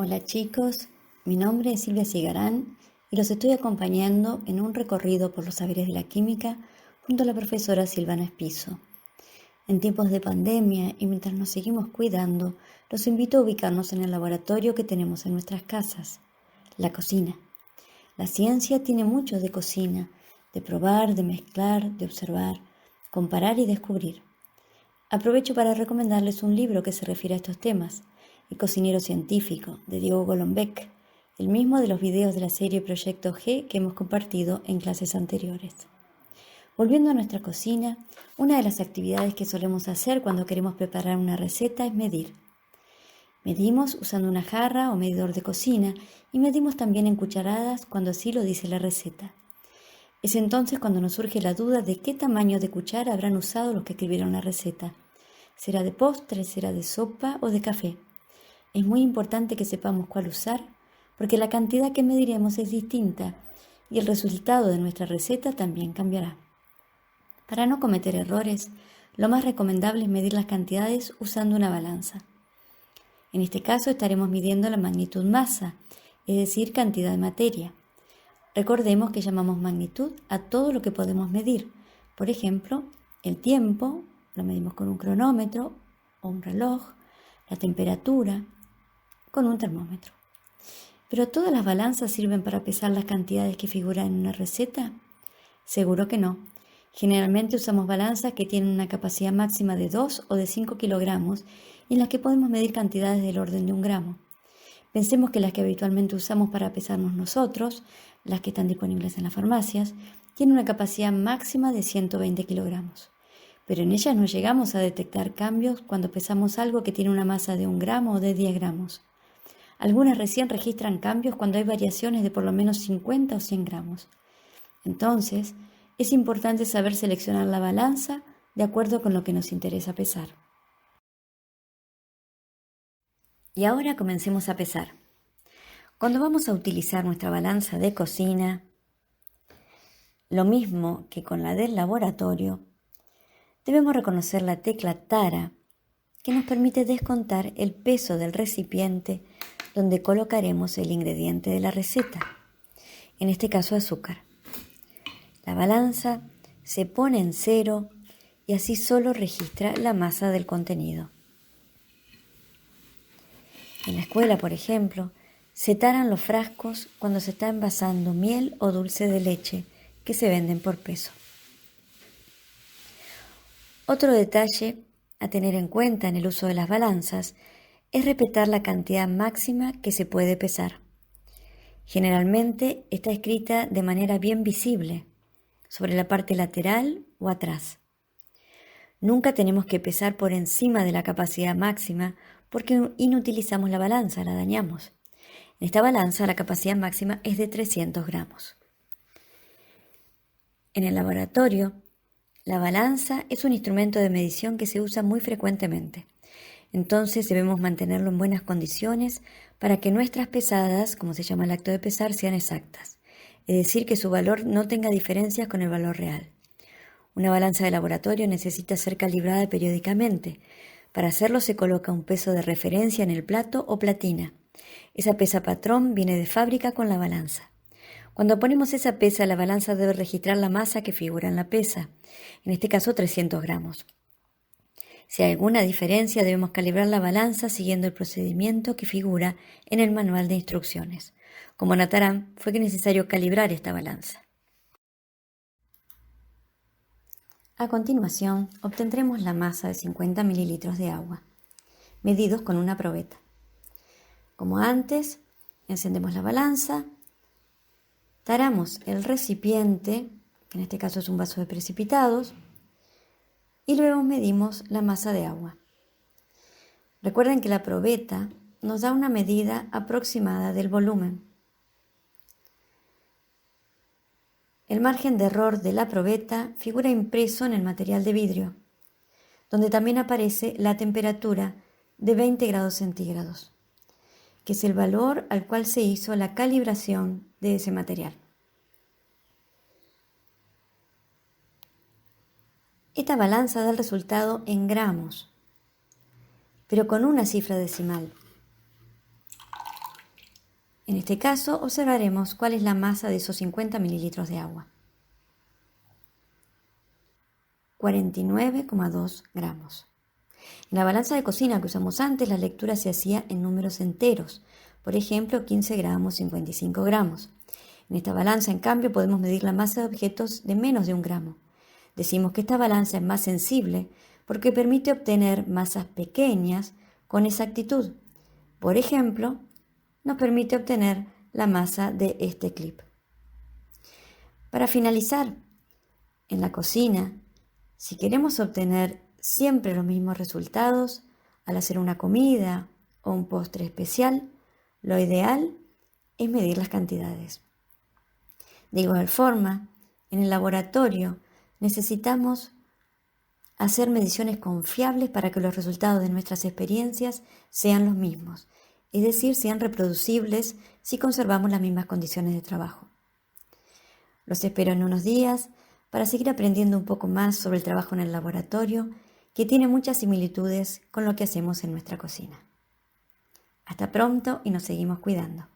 Hola chicos, mi nombre es Silvia Cigarán y los estoy acompañando en un recorrido por los saberes de la química junto a la profesora Silvana Espiso. En tiempos de pandemia y mientras nos seguimos cuidando, los invito a ubicarnos en el laboratorio que tenemos en nuestras casas, la cocina. La ciencia tiene mucho de cocina, de probar, de mezclar, de observar, comparar y descubrir. Aprovecho para recomendarles un libro que se refiere a estos temas, El cocinero científico, de Diego Golombek, el mismo de los videos de la serie Proyecto G que hemos compartido en clases anteriores. Volviendo a nuestra cocina, una de las actividades que solemos hacer cuando queremos preparar una receta es medir. Medimos usando una jarra o medidor de cocina y medimos también en cucharadas cuando así lo dice la receta. Es entonces cuando nos surge la duda de qué tamaño de cuchara habrán usado los que escribieron la receta. ¿Será de postre, será de sopa o de café? Es muy importante que sepamos cuál usar porque la cantidad que mediremos es distinta y el resultado de nuestra receta también cambiará. Para no cometer errores, lo más recomendable es medir las cantidades usando una balanza. En este caso estaremos midiendo la magnitud masa, es decir, cantidad de materia. Recordemos que llamamos magnitud a todo lo que podemos medir. Por ejemplo, el tiempo lo medimos con un cronómetro o un reloj, la temperatura con un termómetro. ¿Pero todas las balanzas sirven para pesar las cantidades que figuran en una receta? Seguro que no. Generalmente usamos balanzas que tienen una capacidad máxima de 2 o de 5 kilogramos y en las que podemos medir cantidades del orden de 1 gramo. Pensemos que las que habitualmente usamos para pesarnos nosotros, las que están disponibles en las farmacias, tienen una capacidad máxima de 120 kilogramos. Pero en ellas no llegamos a detectar cambios cuando pesamos algo que tiene una masa de 1 gramo o de 10 gramos. Algunas recién registran cambios cuando hay variaciones de por lo menos 50 o 100 gramos. Entonces, es importante saber seleccionar la balanza de acuerdo con lo que nos interesa pesar. Y ahora comencemos a pesar. Cuando vamos a utilizar nuestra balanza de cocina, lo mismo que con la del laboratorio, debemos reconocer la tecla tara que nos permite descontar el peso del recipiente donde colocaremos el ingrediente de la receta, en este caso azúcar. La balanza se pone en cero y así solo registra la masa del contenido. En la escuela, por ejemplo, se taran los frascos cuando se está envasando miel o dulce de leche que se venden por peso. Otro detalle a tener en cuenta en el uso de las balanzas es respetar la cantidad máxima que se puede pesar. Generalmente está escrita de manera bien visible, sobre la parte lateral o atrás. Nunca tenemos que pesar por encima de la capacidad máxima porque inutilizamos la balanza, la dañamos. En esta balanza la capacidad máxima es de 300 gramos. En el laboratorio, la balanza es un instrumento de medición que se usa muy frecuentemente. Entonces debemos mantenerlo en buenas condiciones para que nuestras pesadas, como se llama el acto de pesar, sean exactas. Es decir, que su valor no tenga diferencias con el valor real. Una balanza de laboratorio necesita ser calibrada periódicamente. Para hacerlo se coloca un peso de referencia en el plato o platina. Esa pesa patrón viene de fábrica con la balanza. Cuando ponemos esa pesa, la balanza debe registrar la masa que figura en la pesa, en este caso 300 gramos. Si hay alguna diferencia, debemos calibrar la balanza siguiendo el procedimiento que figura en el manual de instrucciones. Como notarán, fue necesario calibrar esta balanza. A continuación, obtendremos la masa de 50 mililitros de agua, medidos con una probeta. Como antes, encendemos la balanza, taramos el recipiente, que en este caso es un vaso de precipitados, y luego medimos la masa de agua. Recuerden que la probeta nos da una medida aproximada del volumen. El margen de error de la probeta figura impreso en el material de vidrio, donde también aparece la temperatura de 20 grados centígrados, que es el valor al cual se hizo la calibración de ese material. Esta balanza da el resultado en gramos, pero con una cifra decimal. En este caso, observaremos cuál es la masa de esos 50 mililitros de agua. 49,2 gramos. En la balanza de cocina que usamos antes, la lectura se hacía en números enteros, por ejemplo 15 gramos, 55 gramos. En esta balanza, en cambio, podemos medir la masa de objetos de menos de 1 gramo. Decimos que esta balanza es más sensible porque permite obtener masas pequeñas con exactitud. Por ejemplo, nos permite obtener la masa de este clip. Para finalizar, en la cocina, si queremos obtener siempre los mismos resultados al hacer una comida o un postre especial, lo ideal es medir las cantidades. De igual forma, en el laboratorio necesitamos hacer mediciones confiables para que los resultados de nuestras experiencias sean los mismos, es decir, sean reproducibles si conservamos las mismas condiciones de trabajo. Los espero en unos días para seguir aprendiendo un poco más sobre el trabajo en el laboratorio, que tiene muchas similitudes con lo que hacemos en nuestra cocina. Hasta pronto y nos seguimos cuidando.